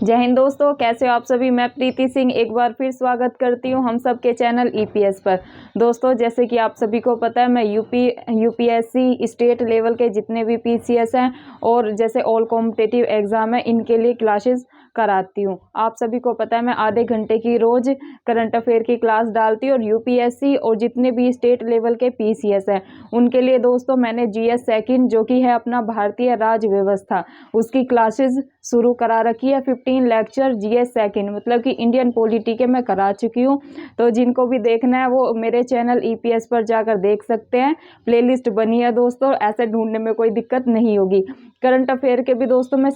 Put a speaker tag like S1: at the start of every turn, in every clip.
S1: जय हिंद दोस्तों, कैसे हो आप सभी। मैं प्रीति सिंह एक बार फिर स्वागत करती हूं हम सब के चैनल ईपीएस पर। दोस्तों, जैसे कि आप सभी को पता है, मैं यूपीएससी स्टेट लेवल के जितने भी पीसीएस हैं और जैसे ऑल कॉम्पिटिटिव एग्जाम है, इनके लिए क्लासेस कराती हूँ। आप सभी को पता है, मैं आधे घंटे की रोज करंट अफेयर की क्लास डालती हूँ और यूपीएससी और जितने भी स्टेट लेवल के पीसीएस हैं उनके लिए दोस्तों मैंने जीएस सेकंड, जो कि है अपना भारतीय राज्य व्यवस्था, उसकी क्लासेस शुरू करा रखी है। 15 लेक्चर जीएस सेकंड मतलब कि इंडियन पॉलिटी के मैं करा चुकी हूँ। तो जिनको भी देखना है वो मेरे चैनल ईपीएस पर जाकर देख सकते हैं। प्लेलिस्ट बनी है दोस्तों, ऐसे ढूंढने में कोई दिक्कत नहीं होगी। करंट अफेयर के भी दोस्तों मैं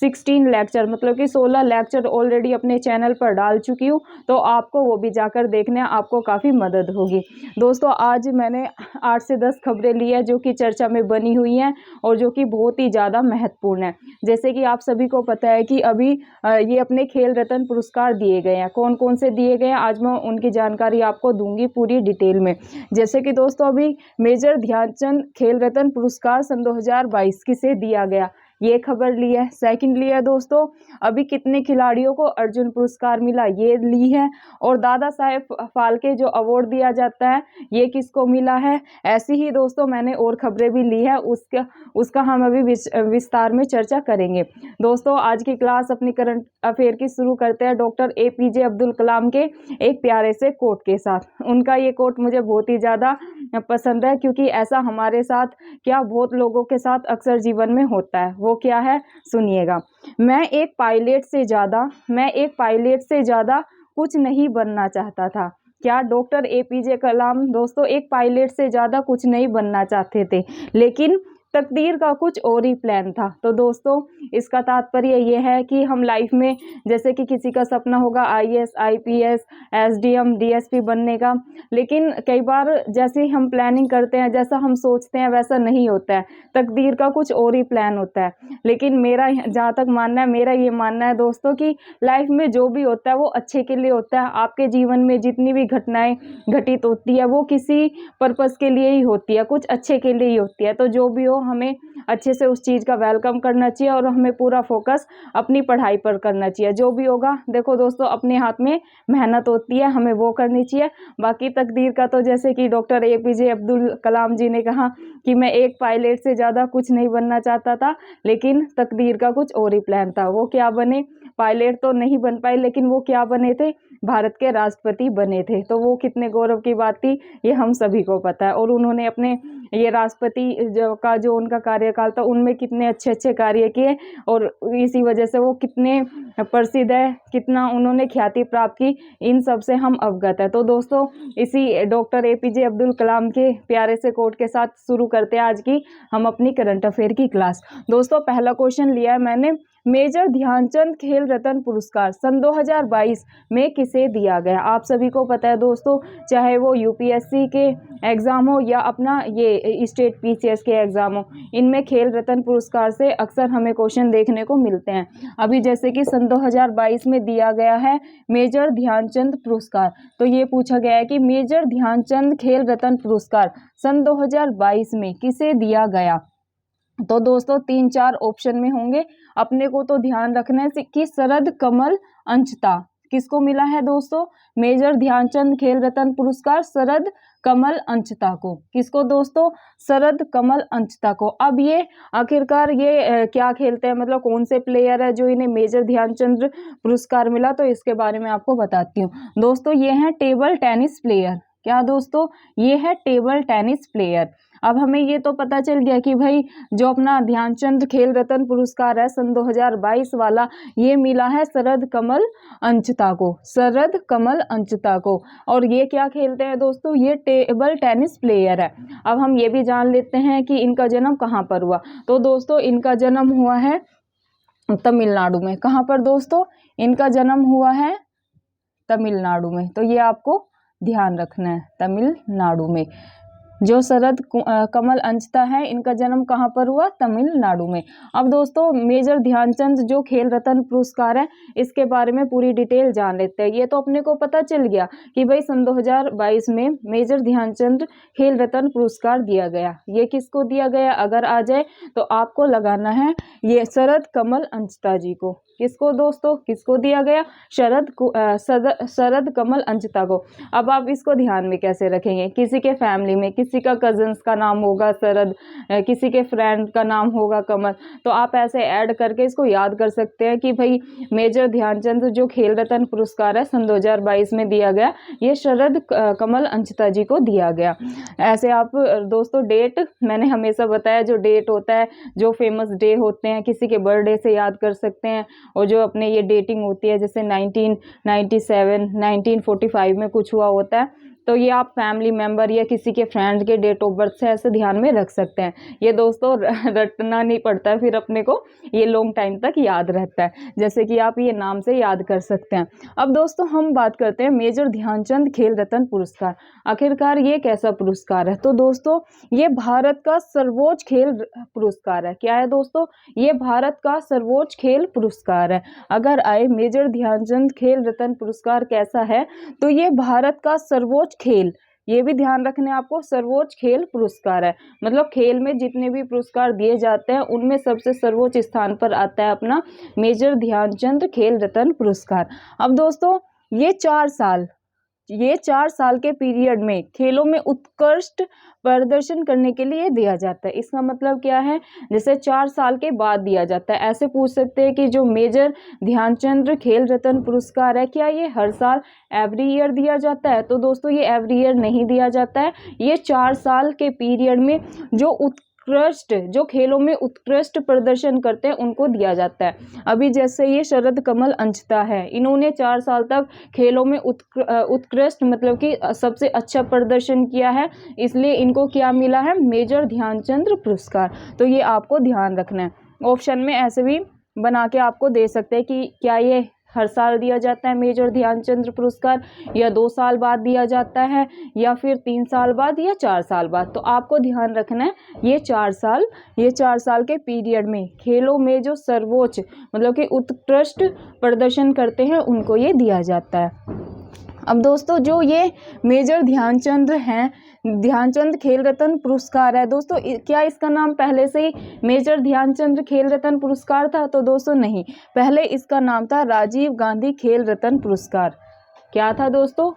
S1: 16 लेक्चर मतलब कि 16 लेक्चर ऑलरेडी अपने चैनल पर डाल चुकी हूँ, तो आपको वो भी जाकर देखने, आपको काफ़ी मदद होगी। दोस्तों, आज मैंने 8 से 10 खबरें ली है जो कि चर्चा में बनी हुई हैं और जो कि बहुत ही ज़्यादा महत्वपूर्ण है। जैसे कि आप सभी को पता है कि अभी ये अपने खेल रत्न पुरस्कार दिए गए हैं। कौन कौन से दिए गए हैं आज मैं उनकी जानकारी आपको दूंगी पूरी डिटेल में। जैसे कि दोस्तों, अभी मेजर ध्यानचंद खेल रत्न पुरस्कार सन 2022 किसे दिया गया, ये खबर ली है। सेकंड ली है दोस्तों, अभी कितने खिलाड़ियों को अर्जुन पुरस्कार मिला, ये ली है। और दादा साहेब फाल्के जो अवार्ड दिया जाता है, ये किसको मिला है। ऐसी ही दोस्तों मैंने और खबरें भी ली है, उसका हम अभी विस्तार में चर्चा करेंगे। दोस्तों, आज की क्लास अपनी करंट अफेयर की शुरू करते हैं डॉक्टर एपीजे अब्दुल कलाम के एक प्यारे से कोट के साथ। उनका ये कोट मुझे बहुत ही ज़्यादा पसंद है, क्योंकि ऐसा हमारे साथ क्या बहुत लोगों के साथ अक्सर जीवन में होता है। वो क्या है, सुनिएगा। मैं एक पायलट से ज़्यादा कुछ नहीं बनना चाहता था। क्या डॉक्टर एपीजे कलाम दोस्तों एक पायलट से ज़्यादा कुछ नहीं बनना चाहते थे, लेकिन तकदीर का कुछ और ही प्लान था। तो दोस्तों, इसका तात्पर्य ये है कि हम लाइफ में, जैसे कि किसी का सपना होगा आईएएस, आईपीएस, एसडीएम, डीएसपी बनने का, लेकिन कई बार जैसे ही हम प्लानिंग करते हैं, जैसा हम सोचते हैं वैसा नहीं होता है। तकदीर का कुछ और ही प्लान होता है। लेकिन मेरा जहाँ तक मानना है, मेरा ये मानना है दोस्तों कि लाइफ में जो भी होता है वो अच्छे के लिए होता है। आपके जीवन में जितनी भी घटनाएं घटित होती है वो किसी पर्पस के लिए ही होती है, कुछ अच्छे के लिए ही होती है। तो जो भी हो, हमें अच्छे से उस चीज़ का वेलकम करना चाहिए और हमें पूरा फोकस अपनी पढ़ाई पर करना चाहिए। जो भी होगा देखो दोस्तों, अपने हाथ में मेहनत होती है, हमें वो करनी चाहिए। बाकी तकदीर का तो जैसे कि डॉक्टर एपीजे अब्दुल कलाम जी ने कहा कि मैं एक पायलट से ज़्यादा कुछ नहीं बनना चाहता था, लेकिन तकदीर का कुछ और ही प्लान था। वो क्या बने, पायलट तो नहीं बन पाए, लेकिन वो क्या बने थे, भारत के राष्ट्रपति बने थे। तो वो कितने गौरव की बात थी, ये हम सभी को पता है। और उन्होंने अपने ये राष्ट्रपति जो उनका कार्यकाल था, उनमें कितने अच्छे अच्छे कार्य किए और इसी वजह से वो कितने प्रसिद्ध है, कितना उन्होंने ख्याति प्राप्त की, इन सब से हम अवगत है। तो दोस्तों, इसी डॉक्टर एपीजे अब्दुल कलाम के प्यारे से कोट के साथ शुरू करते हैं आज की हम अपनी करंट अफेयर की क्लास। दोस्तों, पहला क्वेश्चन लिया है मैंने, मेजर ध्यानचंद खेल रत्न पुरस्कार सन 2022 में किसे दिया गया। आप सभी को पता है दोस्तों, चाहे वो यूपीएससी के एग्जाम हो या अपना ये स्टेट पीसीएस के एग्जाम हो, इनमें खेल रत्न पुरस्कार से अक्सर हमें क्वेश्चन देखने को मिलते हैं। अभी जैसे कि सन 2022 में दिया गया है मेजर ध्यानचंद पुरस्कार, तो ये पूछा गया है कि मेजर ध्यानचंद खेल रत्न पुरस्कार सन 2022 में किसे दिया गया। तो दोस्तों 3-4 ऑप्शन में होंगे, अपने को तो ध्यान रखना है कि शरद कमल अंचता किसको मिला है दोस्तों, मेजर ध्यानचंद खेल रत्न पुरस्कार शरद कमल अंचता को। किसको दोस्तों, शरद कमल अंचता को। अब ये आखिरकार ये क्या खेलते हैं, मतलब कौन से प्लेयर है जो इन्हें मेजर ध्यानचंद पुरस्कार मिला, तो इसके बारे में आपको बताती हूँ। दोस्तों, ये हैं टेबल टेनिस प्लेयर। क्या दोस्तों, ये है टेबल टेनिस प्लेयर। अब हमें ये तो पता चल गया कि भाई जो अपना ध्यानचंद खेल रत्न पुरस्कार है सन 2022 वाला, ये मिला है शरद कमल अंचता को, शरद कमल अंचता को। और ये क्या खेलते हैं दोस्तों, ये टेबल टेनिस प्लेयर है। अब हम ये भी जान लेते हैं कि इनका जन्म कहाँ पर हुआ। तो दोस्तों, इनका जन्म हुआ है तमिलनाडु में। कहाँ पर दोस्तों, इनका जन्म हुआ है तमिलनाडु में। तो ये आपको ध्यान रखना है, तमिलनाडु में। जो शरद कमल अंचता है, इनका जन्म कहाँ पर हुआ? तमिलनाडु में। अब दोस्तों मेजर ध्यानचंद जो खेल रत्न पुरस्कार है, इसके बारे में पूरी डिटेल जान लेते हैं। ये तो अपने को पता चल गया कि भाई सन 2022 में मेजर ध्यानचंद खेल रत्न पुरस्कार दिया गया। ये किसको दिया गया अगर आ जाए तो आपको लगाना है ये शरद कमल अंचता जी को। किसको दोस्तों, किसको दिया गया? शरद कमल अंचता को। अब आप इसको ध्यान में कैसे रखेंगे? किसी के फैमिली में किसी का कजन्स का नाम होगा शरद, किसी के फ्रेंड का नाम होगा कमल, तो आप ऐसे ऐड करके इसको याद कर सकते हैं कि भाई मेजर ध्यानचंद जो खेल रत्न पुरस्कार है सन 2022 में दिया गया, ये शरद कमल अंचता जी को दिया गया। ऐसे आप दोस्तों डेट मैंने हमेशा बताया, जो डेट होता है, जो फेमस डे होते हैं, किसी के बर्थडे से याद कर सकते हैं। और जो अपने ये डेटिंग होती है, जैसे 1997 1945 में कुछ हुआ होता है, तो ये आप फैमिली मेंबर या किसी के फ्रेंड के डेट ऑफ बर्थ से ऐसे ध्यान में रख सकते हैं। ये दोस्तों रटना नहीं पड़ता है, फिर अपने को ये लॉन्ग टाइम तक याद रहता है, जैसे कि आप ये नाम से याद कर सकते हैं। अब दोस्तों हम बात करते हैं मेजर ध्यानचंद खेल रत्न पुरस्कार। आखिरकार ये कैसा पुरस्कार है? तो दोस्तों ये भारत का सर्वोच्च खेल पुरस्कार है। क्या है दोस्तों? ये भारत का सर्वोच्च खेल पुरस्कार है। अगर आए मेजर ध्यानचंद खेल रत्न पुरस्कार कैसा है, तो ये भारत का सर्वोच्च खेल, ये भी ध्यान रखने आपको, सर्वोच्च खेल पुरस्कार है। मतलब खेल में जितने भी पुरस्कार दिए जाते हैं उनमें सबसे सर्वोच्च स्थान पर आता है अपना मेजर ध्यानचंद खेल रत्न पुरस्कार। अब दोस्तों ये 4 साल के पीरियड में खेलों में उत्कृष्ट प्रदर्शन करने के लिए दिया जाता है। इसका मतलब क्या है? जैसे 4 साल के बाद दिया जाता है। ऐसे पूछ सकते हैं कि जो मेजर ध्यानचंद खेल रत्न पुरस्कार है, क्या ये हर साल एवरी ईयर दिया जाता है? तो दोस्तों ये एवरी ईयर नहीं दिया जाता है। ये 4 साल के पीरियड में जो खेलों में उत्कृष्ट प्रदर्शन करते हैं उनको दिया जाता है। अभी जैसे ये शरद कमल अंचता है, इन्होंने 4 साल तक खेलों में उत्कृष्ट मतलब कि सबसे अच्छा प्रदर्शन किया है, इसलिए इनको क्या मिला है? मेजर ध्यानचंद पुरस्कार। तो ये आपको ध्यान रखना है। ऑप्शन में ऐसे भी बना के आपको दे सकते हैं कि क्या ये हर साल दिया जाता है मेजर ध्यानचंद पुरस्कार, या 2 साल बाद दिया जाता है, या फिर 3 साल बाद, या 4 साल बाद। तो आपको ध्यान रखना है ये 4 साल के पीरियड में खेलों में जो सर्वोच्च मतलब कि उत्कृष्ट प्रदर्शन करते हैं उनको ये दिया जाता है। अब दोस्तों जो ये मेजर ध्यानचंद खेल रत्न पुरस्कार है दोस्तों, क्या इसका नाम पहले से ही मेजर ध्यानचंद खेल रत्न पुरस्कार था? तो दोस्तों नहीं, पहले इसका नाम था राजीव गांधी खेल रत्न पुरस्कार। क्या था दोस्तों?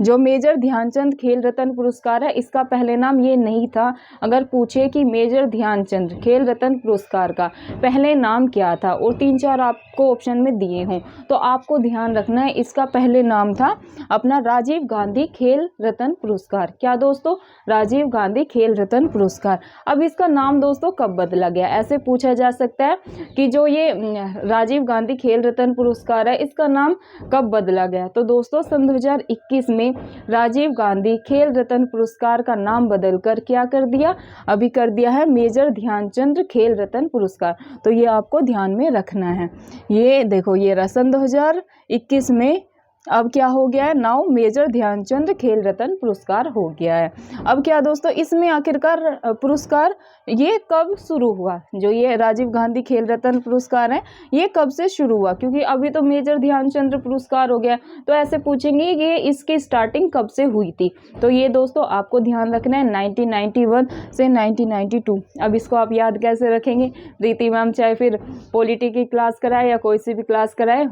S1: जो मेजर ध्यानचंद खेल रत्न पुरस्कार है, इसका पहले नाम ये नहीं था। अगर पूछे कि मेजर ध्यानचंद खेल रत्न पुरस्कार का पहले नाम क्या था और 3-4 आपको ऑप्शन में दिए हों, तो आपको ध्यान रखना है इसका पहले नाम था अपना राजीव गांधी खेल रत्न पुरस्कार। क्या दोस्तों? राजीव गांधी खेल रत्न पुरस्कार। अब इसका नाम दोस्तों कब बदला गया? ऐसे पूछा जा सकता है कि जो ये राजीव गांधी खेल रत्न पुरस्कार है, इसका नाम कब बदला गया? तो दोस्तों सन 2021 में राजीव गांधी खेल रत्न पुरस्कार का नाम बदलकर क्या कर दिया? अभी कर दिया है मेजर ध्यानचंद खेल रत्न पुरस्कार। तो ये आपको ध्यान में रखना है। ये देखो ये रहा सन 2021 में अब क्या हो गया है? नाउ मेजर ध्यानचंद खेल रत्न पुरस्कार हो गया है। अब क्या दोस्तों इसमें आखिरकार पुरस्कार ये कब शुरू हुआ? जो ये राजीव गांधी खेल रत्न पुरस्कार है, ये कब से शुरू हुआ? क्योंकि अभी तो मेजर ध्यानचंद पुरस्कार हो गया, तो ऐसे पूछेंगे कि इसकी स्टार्टिंग कब से हुई थी? तो ये दोस्तों आपको ध्यान रखना है 1991 से 1992। अब इसको आप याद कैसे रखेंगे? प्रीति मैम चाहे फिर पॉलिटी की क्लास कराए या कोई सी भी क्लास कराए,